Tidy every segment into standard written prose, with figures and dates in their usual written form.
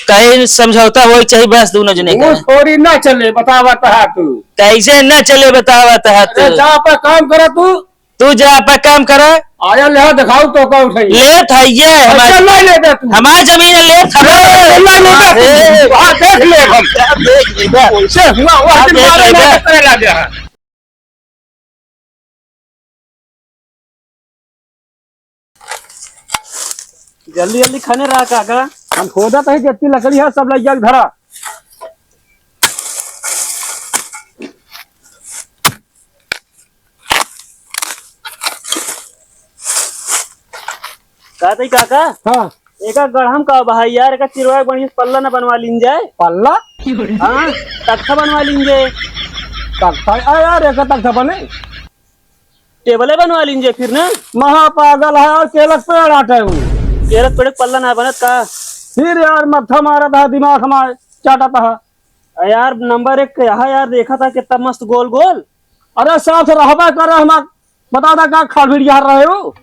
कहीं समझौता हो चाहिए बस दोनों जने का। थोड़ी ना चले बतावा तू कैसे न चले बतावा जा पे काम करा तू जा पे काम कर। आया ले दिखाऊ तो कौन सही ले थाइए हमारी जमीन ले देख ले जल्दी जल्दी खाने रहा काका। हम खोदा तो जितनी लकड़ी है सब लग जाए धरा। कहते काका हाँ एक गढ़म का भाई यार एक चिरवा बढ़िया पल्ला न बनवा लीन जाए। पल्ला हाँ तख्ता बनवा लीन जाए। तख्ता यार एक तख्ता बने टेबले बनवा लीन जाए फिर ना। महा पागल है और केलक पेड़ आटे हूँ केरत पेड़ पल्ला ना बनत का। फिर यार मत्था मारा था दिमाग हमारे चाटा था यार नंबर 1 यहाँ यार देखा था कितना मस्त गोल गोल। अरे साथ रहबा कर हमार बता दा का खाड़ यार रहे हो।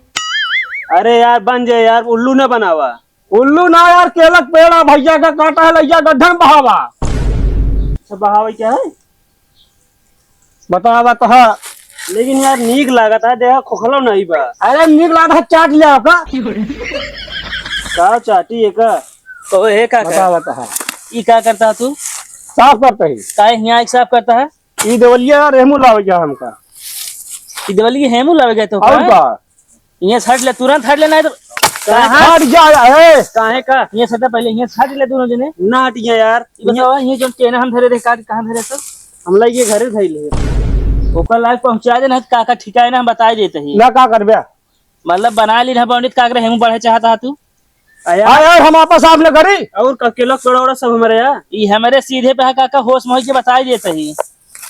अरे यार बन जाए यार उल्लू न बनावा। उल्लू ना यार केलक पेड़ा भैया का काटा है लैया गड्ढा में बहावा। सब बहावा क्या है बतावा तो लेकिन यार नीक लागत है देखा खोखलो नहीं बा। अरे नीक लागत चाट लिया का चाटी एक तो हे का बतावा तो ई क्या करता तू। साफ करते ही काय यहाँ एक साफ करता है। ई देवलिया रेमू लावे गया हमका। ई देवलिया हेमू लावे गए तो और का ये छाट ले तुरंत हट लेना है तो हट जा है काहे का ये सदा पहले ये छाट ले दोनों जने ना हटिया यार। ये जो चेना हम धरे रे काट कहां धरे सब हम लगे घरे धइ ले ओकर लायक पहुंचा देना काका ठिकाए ना हम बता देते ही ना का करबे मतलब बना ली ना पंडित काकरे हेमू बढ़े चाहता तू यार हम आपस आपने करी और ककेला कड़ोड़ा सब हमारे यार ई हमारे सीधे पे काका होश मोह के बता देते ही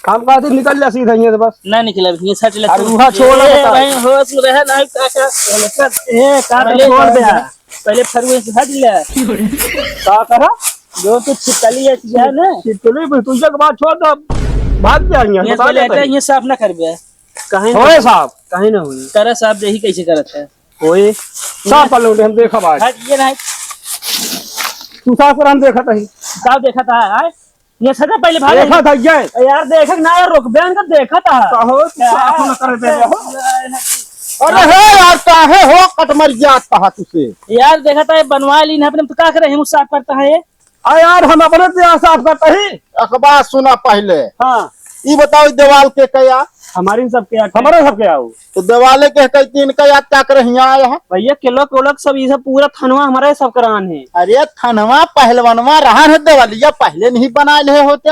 हम कहते निकल जा सीधा यहीं से बस ना निकले ये छट ले रूहा छोड़ भाई होश में रह नहीं काका ए काका छोड़ दे पहले फरवे से हट ले का करा जो तू छिटली है ना चितली भी तुझे के बाद छोड़ दो भाग जाएंगे ये पहले ये साफ ना करबे कहीं होए साहब कहीं ना हुई करा साफ देही कैसे करत है होए साफ कर लो हम देखा बात हट ये नहीं तू साफ कर हम देखा ही साफ देखा था है ये सदा पहले भाग देखा था ये यार देख ना यार रुक बयान कर देखा था हो साफ न कर दे हो अरे हे यार काहे हो कटमर जात कहा तुसे यार देखा था बनवा ली ना अपने तो क्या करे हम साफ करता है आ यार हम अपने से साफ करते ही अखबार सुना पहले। हाँ ये बताओ दीवाल के कया हमारी सब क्या हमारे सब क्या हो तो दीवाले के कई तीन कया क्या करे यहाँ आया है। भैया किलो कोलक सब ये सब पूरा थनवा हमारे सब करान है। अरे थनवा पहलवनवा रहा है दीवालिया पहले नहीं बना ले होते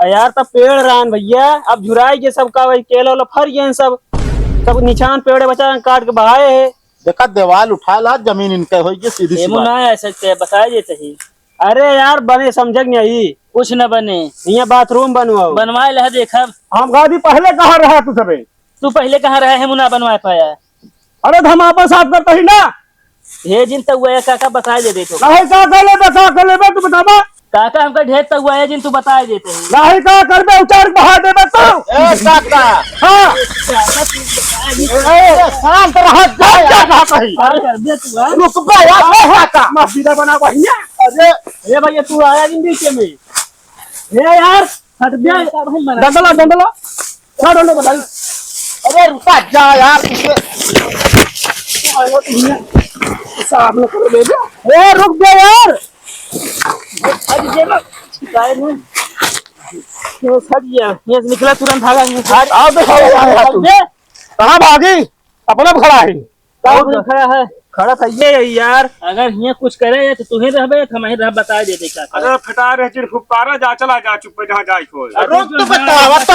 यार तब पेड़ रान भैया अब झुराई के सब का वही केला वाला फर गए सब निशान पेड़ बचा काट के बहाए है। देखा दीवाल उठा ला जमीन इनके होगी सीधी ना ऐसे बताए देते ही। अरे यार बने समझ नहीं कुछ न बने यहाँ बाथरूम बनवाओ बनवाए लह देखा हम गादी पहले कहाँ रहा तू सबे तू पहले कहाँ रहा है मुना बनवा पाया। अरे हम आपस साफ करते ही ना ढेर जिन तक हुआ काका बताए दे देते नहीं का कर ले तू बतावा काका हमका ढेर तक हुआ है जिन तू बताए देते हैं नहीं का करबे उचार बहा देबे तू ए काका हां ए शांत रह जा कहा कही कर दे तू रुक बे यार काका मस्जिद बना बढ़िया अरे ए भैया तू आया जिन बीच में ए यार हट गया डंडला क्या डंडला बता अरे रुका जा यार साफ न कर दे ए रुक जा यार आज जे ना शिकायत है ये सट गया ये निकला तुरंत भागा आओ देखो यार तू कहां भागी अपना खड़ा है कहां खड़ा है खड़ा था ये यार अगर ये कुछ करे तो तुम्हें रहबे हम ही रह बता दे क्या अरे फटा रे चिर फुकारा जा चला जा चुप जहां जाए खोल रुक तो बतावा तो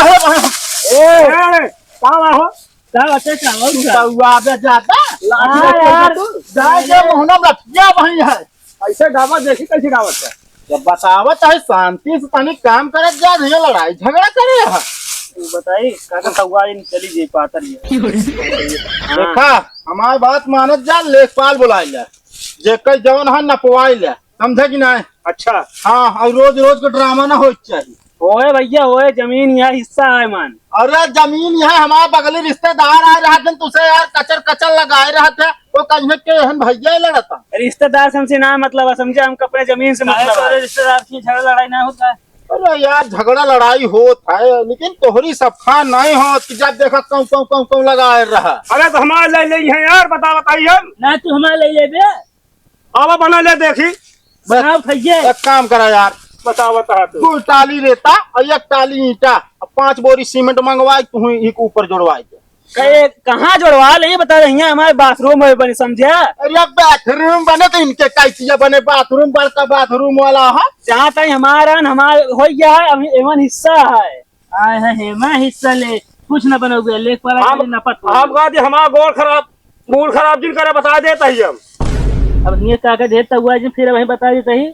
ए कहां हो क्या बच्चे क्या हुआ बे जाता यार जाए के मोहना लठिया वही है ऐसे गावत देखी कैसे गावत है जब बतावत है शांति से तनी काम करे जा नहीं लड़ाई झगड़ा करे है बताई काका सगवा इन चली जे पातर ये देखा हमारी बात मानत जा लेखपाल बुलाई ले जे कई जवन है नपवाई ले समझे कि नहीं। अच्छा हाँ और रोज रोज का ड्रामा ना हो चाहिए। ओए भैया ओए जमीन यहाँ हिस्सा है मान। अरे जमीन यहाँ हमारे बगली रिश्तेदार आए रहे थे, तुझे यार कचर कचर लगाए रहे थे, वो कहीं के हम भैया लड़ता। रिश्तेदार से हमसे ना मतलब है, समझे, हम अपने जमीन से मतलब है। रिश्तेदार की झगड़ा लड़ाई ना होता है। अरे यार झगड़ा लड़ाई होता है, लेकिन तोहरी सफा नहीं हो कि जब देखा कौन लगाए रहा। अरे तो हमारे ले ले हैं यार, बताइए ना तू हमारे ले ले बे, अब बना ले देखी। बनाओ भैया। एक काम करा यार, बता तू टाली रेता और एक टाली ईटा, 5 बोरी सीमेंट मंगवाए, तू एक ऊपर जोड़वाए दे। कहाँ जोड़वा ले, ये बता रही है हमारे बाथरूम में बने, समझा। अरे बाथरूम बने तो इनके कैसिया बने, बाथरूम बड़का बाथरूम वाला है। जहाँ तक हमारा हो गया है, अभी एवन हिस्सा है। आए है हेमा हिस्सा ले, कुछ न बनोगे लेख पर नपत। आप कहा हमारा मूड खराब जिन करे बता देता ही हम। अब ये ताकत देता हुआ जी, फिर वही बता देता ही।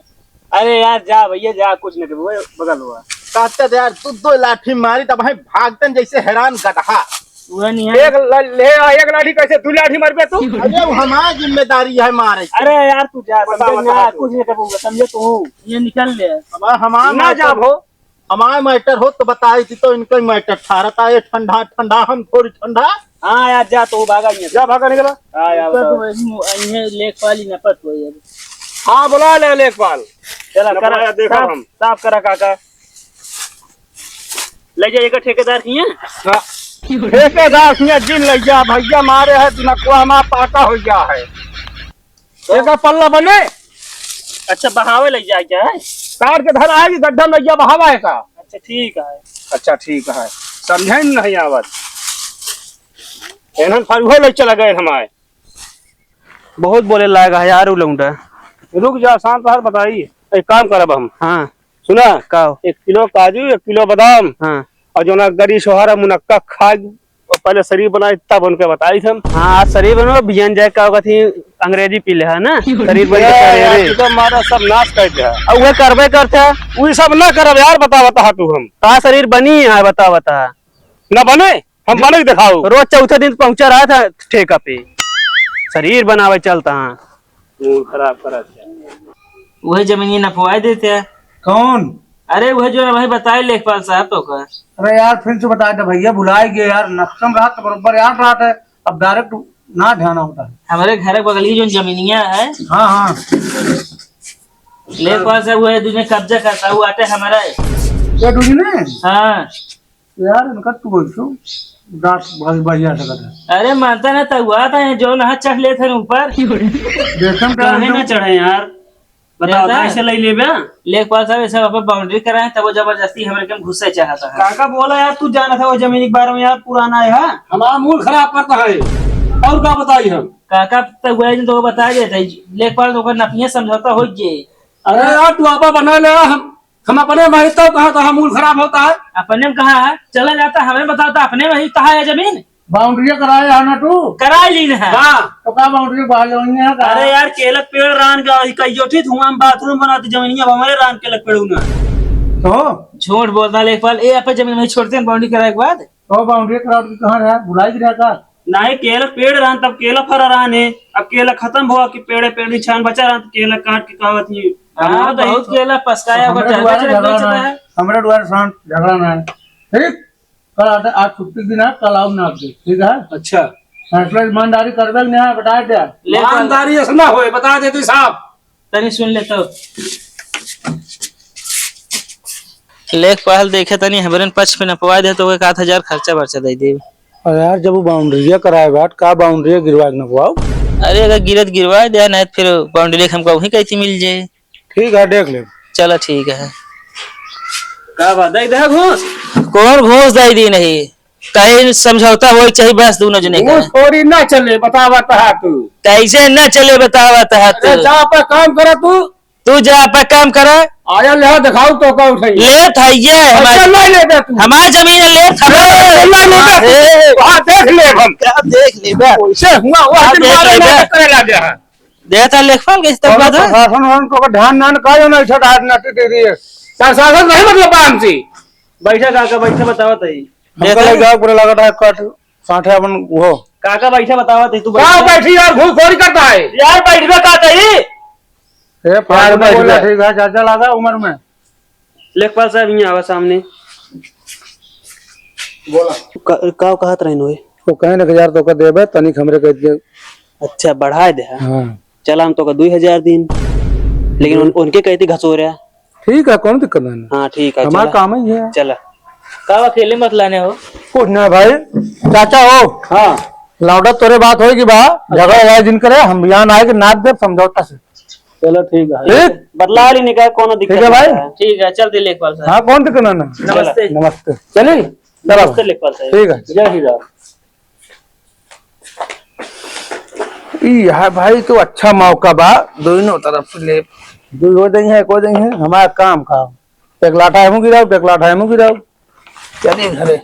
अरे यार जा भैया जा, कुछ न करो, बगल हुआ कहते यार तू 2 लाठी मारी तब भाई भागतन जैसे हैरान गधा। वह नहीं है। एक लाठी कैसे 2 लाठी मार पे तू? अरे वो हमारी जिम्मेदारी है मारे। अरे यार तू जा, कुछ नहीं करूंगा, समझे तू, ये निकल ले। हमारा ना जा हो, हमारा मैटर हो तो बताई थी, तो इनका मैटर ठहरता है ठंडा ठंडा, हम थोड़ी ठंडा। हाँ यार जा, तो भागा जा, भागा निकला। हाँ यार लेखपाल ही नपत हुई। हाँ बुला ले लेखपाल। चला करा, देखा हम साफ करा काका, ले जाइएगा ठेकेदार की है। ठेकेदार जिन लग गया भैया मारे है, दिनकुआ हमारा पाका हो गया है। एक पल्ला बने। अच्छा बहावे लग जाए क्या है? काट के धरा है कि गड्ढा लग गया बहावा है का? अच्छा ठीक है। अच्छा ठीक है, समझे नहीं आवत। एनहन फरुहो ले चला गए हमारे। बहुत बोले लाएगा यार वो लौंडा। रुक जा, शांत रह, बताइए। एक काम करब हम। हाँ सुना का 1 किलो काजू, 1 किलो बादाम, हाँ और जो ना गरी सोहारा मुनक्का खा पहले शरीर बनाए तब उनके बताई हम। हाँ शरीर बनो बियन जाए का थी, अंग्रेजी पी ले है ना, शरीर बन तो हमारा सब नाश कर दिया। अब वह करबे करते वही सब ना करब यार, बता तू हम का शरीर बनी है, बता न बने, हम बने के दिखाओ। रोज चौथे दिन पहुंचा रहा था ठेका पे, शरीर बनावे चलता है। मूड खराब करा वही जमीन नपवाए देते हैं। कौन? अरे वह जो भाई बताए लेखपाल साहब तो का। अरे यार फिर से बता दे भैया, भुलाए गए यार, नक्शम रात तो बरोबर याद रात है, अब डायरेक्ट ना ध्यान होता है। हमारे घर के बगल की जो जमीनिया है, हाँ हाँ लेखपाल साहब वह दूसरे कब्जा करता हुआ आते हमारा। क्या दूजी ने हाँ यार इनका तू बोल रात बढ़िया से कर। अरे मानता ना तब हुआ था जो नहा चढ़ ले थे ऊपर, देखम क्या ना चढ़े यार। बताओ ऐसे ले ले लेखपाल साहब ऐसा बाउंड्री कराए, तब वो जबरदस्ती हमारे कम घुसना चाहता है। काका बोला यार तू जाना था वो जमीन के बारे में यार, पुराना है। हमारा मूड खराब करता है, और क्या बताई हम? काका तब हुआ तो बता देता लेखपाल तो नपिया समझौता हो गए। अरे यार तू आपा बना ले, हम अपने में तो कहा मूड खराब होता है। अपने में कहा है चला जाता, हमें बताता अपने में ही कहा है जमीन। बाउंड्री कराया है ना तू? करा ली है। तो क्या बाउंड्री बाहर जाएंगे? अरे यार केलक पेड़ रान का कयोठी धुआं हम बाथरूम बनाते जमीनिया हमारे रान केलक पेड़ ना। तो झूठ बोलता लेखपाल, ए आप जमीन में छोड़ते हैं बाउंड्री कराए के बाद। तो बाउंड्री करा कहाँ रहा? बुलाई गिरा का नहीं केला पेड़ रान, तब केला फरा रान है, अब केला खत्म हुआ कि पेड़ निछान बचा रहा, तो केला काट के कहा थी। हाँ बहुत केला पसकाया हमारे द्वारा शांत झगड़ा ना है, ठीक? कल आते, आज छुट्टी दिन है, कल आओ ना आपसे, ठीक है? अच्छा फैसला ईमानदारी कर दे नहीं बता दे। ईमानदारी ऐसा ना होए, बता देते साहब। तनी सुन ले तो लेखपाल देखे तनी हमारे पक्ष पे नपवा दे तो 1000 खर्चा बर्चा दे दे। अरे यार जब वो बाउंड्री कराए बात का बाउंड्री गिरवा न हुआ। अरे अगर गिरत गिरवा दे नहीं फिर बाउंड्री हमको वहीं कैसी मिल जाए। ठीक है देख ले। चलो ठीक है। का बात है घूस? कौन घूस दे दी नहीं, कहीं समझौता हो चाहिए बस दोनों जने का। थोड़ी ना चले, बतावा तू कैसे न चले बतावा तू। जहाँ पे काम करे तू जहाँ पे काम करे आया ले दिखाओ तो का उठाई ले थाइए हमारा जमीन ले देख ले हम क्या देख ले देता लेखपाल के तब बात है। शासन को ध्यान ना कायो ना छोटा हाथ ना दे दिए शासन नहीं मतलब काम से बैठा काका बैठा बतावा तई हमको लगा पूरा लगा है कट साठे अपन वो काका बैठा बतावा तई तू क्या बैठी यार घूस खोरी करता है यार बैठबे का तई ए पार में बोला ठीक है चाचा लगा उम्र में लेखपाल साहब यहाँ आवा सामने बोला का कहत रहे नो वो कहे ना 1000 तो का देबे तनिक हमरे कह दिया। अच्छा बढ़ाए दे हाँ चला हम तो का 2000 दिन लेकिन उनके कहती घसो रहा। ठीक है, कौन दिक्कत नहीं, हाँ ठीक है हमारा काम ही है। चला का अकेले मत लाने हो। कुछ ना भाई, चाचा हो हाँ लाउडा तोरे बात होगी बा, झगड़ा दिन करे हम यहाँ आए कि नाच दे समझौता से। चलो ठीक है। ठीक बदला वाली निकाय कौन दिक्कत ठीक है भाई। ठीक है चलते लेखपाल साहब। हाँ कौन दिक्कत ना। नमस्ते। नमस्ते चलिए चलो नमस्ते लेखपाल साहब। ठीक है। जय हीरा। है भाई तो अच्छा मौका बा, दोनों तरफ से ले दो हो देंगे एक हो देंगे, हमारा काम खाओ। एक लाठा है मुँह गिराओ, एक लाठा है मुँह गिराओ। चलिए घरे।